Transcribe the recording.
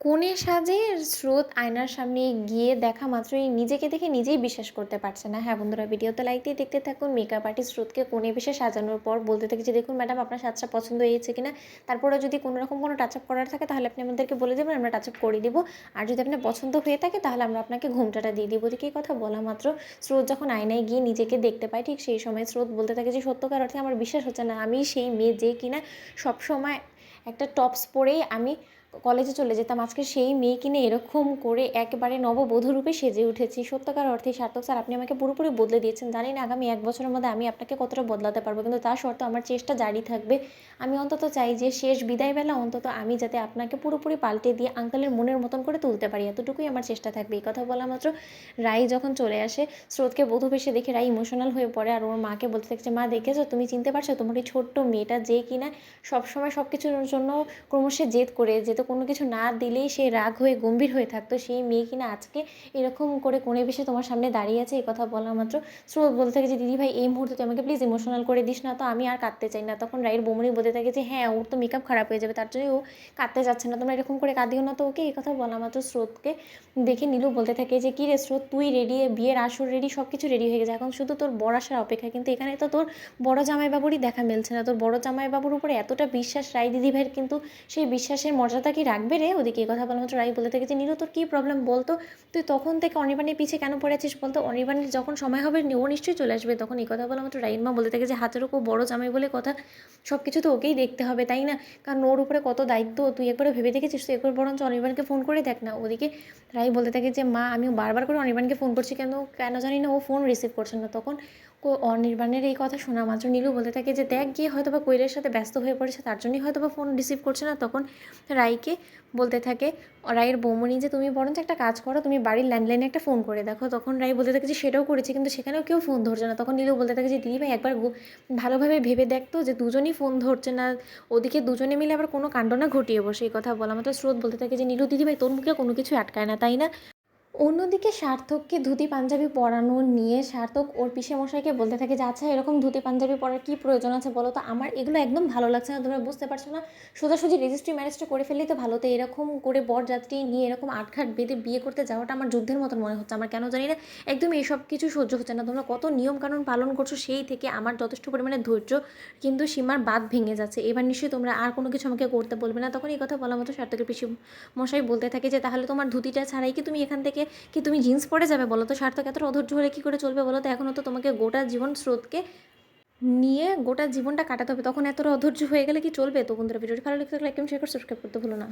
কোণে সাজে স্রোত আয়নার সামনে গিয়ে দেখা মাত্রই নিজেকে দেখে নিজেই বিশ্বাস করতে পারছে না। হ্যাঁ বন্ধুরা, ভিডিওতে লাইক দিয়ে দেখতে থাকুন। মেকআপ আর্টিস্ট স্রোতকে কোণে বেশে সাজানোর পর বলতে থাকে যে, দেখুন ম্যাডাম, আপনার সাজটা পছন্দ হয়েছে কিনা, তারপরে যদি কোনো রকম কোনো টাচ আপ করার থাকে তাহলে আপনি আমাদেরকে বলে দেবেন, আমরা টাচ আপ করে দিব। আর যদি আপনার পছন্দ হয়ে থাকে তাহলে আমরা আপনাকে ঘোমটাটা দিয়ে দিব। ওদিকে এই কথা বলা মাত্র স্রোত যখন আয়নায় গিয়ে নিজেকে দেখতে পায়, ঠিক সেই সময় স্রোত বলতে থাকে যে, সত্যকার অর্থে আমার বিশ্বাস হচ্ছে না, আমি সেই মেয়ে যে কিনা সবসময় একটা টপস পরেই আমি কলেজে চলে যেতাম, আজকে সেই মেয়ে কিনে এরকম করে একেবারে নববধূরূপে সেজে উঠেছি। সত্যকার অর্থেই সার্থক স্যার, আপনি আমাকে পুরোপুরি বদলে দিয়েছেন। জানি না আগামী 1 বছরের মধ্যে আমি আপনাকে কতটা বদলাতে পারবো, কিন্তু তা সত্ত্বেও আমার চেষ্টা জারি থাকবে। আমি অন্তত চাই যে শেষ বিদায়বেলা অন্তত আমি যাতে আপনাকে পুরোপুরি পাল্টে দিয়ে আঙ্কেলের মনের মতন করে তুলতে পারি, এতটুকুই আমার চেষ্টা থাকবে। এই কথা বলা মাত্র রাই যখন চলে আসে, স্রোতকে বধূ বেশে দেখে রাই ইমোশনাল হয়ে পড়ে আর ওর মাকে বলতে থাকে যে, মা দেখেছো, তুমি চিনতে পারছো তোমার এই ছোট্ট মেয়েটা যে কিনা সবসময় সব কিছুর জন্য ক্রমশ জেদ করে যেত, কোনো কিছু না দিলেই সে রাগ হয়ে গম্ভীর হয়ে থাকতো, সেই মেয়ে কিনা আজকে এরকম করে কোণে বেশে তোমার সামনে দাঁড়িয়ে আছে। এই কথা বলা মাত্র স্রোত বলতে থাকে যে, দিদি ভাই এই মুহূর্তে তুই আমাকে প্লিজ ইমোশনাল করে দিস না তো, আমি আর কাঁদতে চাই না। তখন রায়ের বৌমনি বলতে থাকে যে, হ্যাঁ ওর তো মেকআপ খারাপ হয়ে যাবে, তার জন্য ও কাঁদতে যাচ্ছে না, তোমরা এরকম করে কাঁদিও না তো ওকে। এই কথা বলা মাত্র স্রোতকে দেখে নীলু বলতে থাকে যে, কী রে স্রোত, তুই রেডি, বিয়ের আসর রেডি, সব কিছু রেডি হয়ে গেছে, এখন শুধু তোর বর আসার অপেক্ষা। কিন্তু এখানে তো তোর বড় জামাইবাবুরই দেখা মিলছে না, তোর বড় জামাইবাবুর উপরে এতটা বিশ্বাস রায় দিদি ভাইয়ের, কিন্তু সেই বিশ্বাসের মর্যাদা কি রাখবে রে? ওদিকে এই কথা বলা মাত্র রাই বলে থাকে যে, নীলু তোর কী প্রবলেম বলতো, তুই তখন থেকে অনির্বাণের পিছিয়ে কেন পড়ে আছিস বলতো, অনির্বাণের যখন সময় হবে ও নিশ্চয়ই চলে আসবে। তখন এই কথা বলা মাত্র রাইর মা বলতে থাকে যে, হাতেরও খুব বড় জামাই বলে কথা, সব কিছু তো ওকেই দেখতে হবে তাই না, কারণ ওর উপরে কত দায়িত্ব, তুই একবারে ভেবে দেখেছিস? তুই একবার বরঞ্চ অনির্বাণকে ফোন করে দেখ না। ওদিকে রাই বলতে থাকে যে, মা আমি বারবার করে অনির্বাণকে ফোন করছি, কেন কেন জানি না ও ফোন রিসিভ করছে না। তখন অনির্বাণের এই কথা শোনা মাত্র নীলু বলতে থাকে যে, দেখ গিয়ে হয়তো বা কোয়েলের সাথে ব্যস্ত হয়ে পড়েছে, তার জন্যই হয়তো বা ফোন রিসিভ করছে না। তখন রাইকে বলতে থাকে রাইয়ের বৌমনি যে, তুমি বরঞ্চ একটা কাজ করো, তুমি বাড়ির ল্যান্ডলাইনে একটা ফোন করে দেখো। তখন রাই বলতে থাকে যে, সেটাও করেছি, কিন্তু সেখানেও কেউ ফোন ধরছে না। তখন নীলু বলতে থাকে যে, দিদিভাই একবার ভালোভাবে ভেবে দেখতো যে দুজনই ফোন ধরছে না, ওদিকে দুজনে মিলে আবার কোনো কাণ্ড না ঘটিয়ে বসে। এই কথা বলা মাত্র স্রোত বলতে থাকে যে, নীলু দিদিভাই তোর মুখে কোনো কিছু আটকায় না তাই না। অন্যদিকে সার্থককে ধুতি পাঞ্জাবি পরানো নিয়ে সার্থক ওর পিসেমশাইকে বলতে থাকে যে, আচ্ছা এরকম ধুতি পাঞ্জাবি পরার কী প্রয়োজন আছে বলো তো, আমার এগুলো একদম ভালো লাগছে না, তোমরা বুঝতে পারছো না, সোজাসুজি রেজিস্ট্রি ম্যারেজটা করে ফেললেই তো ভালো, তো এরকম করে বরযাত্রী নিয়ে এরকম আটঘাট বেঁধে বিয়ে করতে যাওয়াটা আমার যুদ্ধের মতন মনে হচ্ছে। আমার কেন জানি না একদম এইসব কিছু সহ্য হচ্ছে না, তোমরা কত নিয়মকানুন পালন করছো, সেই থেকে আমার যথেষ্ট পরিমাণে ধৈর্য কিন্তু সীমার বাঁধ ভেঙে যাচ্ছে। এবার নিশ্চয়ই তোমরা আর কোনো কিছু আমাকে করতে বলবে না। তখন এই কথা বলা মতো সার্থকের পিসি মশাই বলতে থাকে যে, তাহলে তোমার ধুতিটা ছাড়াই কি তুমি এখান থেকে কি তুমি জিন্স পরে যাবে বলো তো? সার্থক এতটা অধৈর্য হলে কী করে চলবে বলো তো? এখনও তো তোমাকে গোটা জীবন স্রোতকে নিয়ে গোটা জীবনটা কাটাতে হবে, তখন এতটা অধৈর্য হয়ে গেলে কি চলবে? তো বন্ধুরা, ভিডিওটি ভালো লাগলে লাইক, কমেন্ট, শেয়ার করে সাবস্ক্রাইব করতে ভুলো না।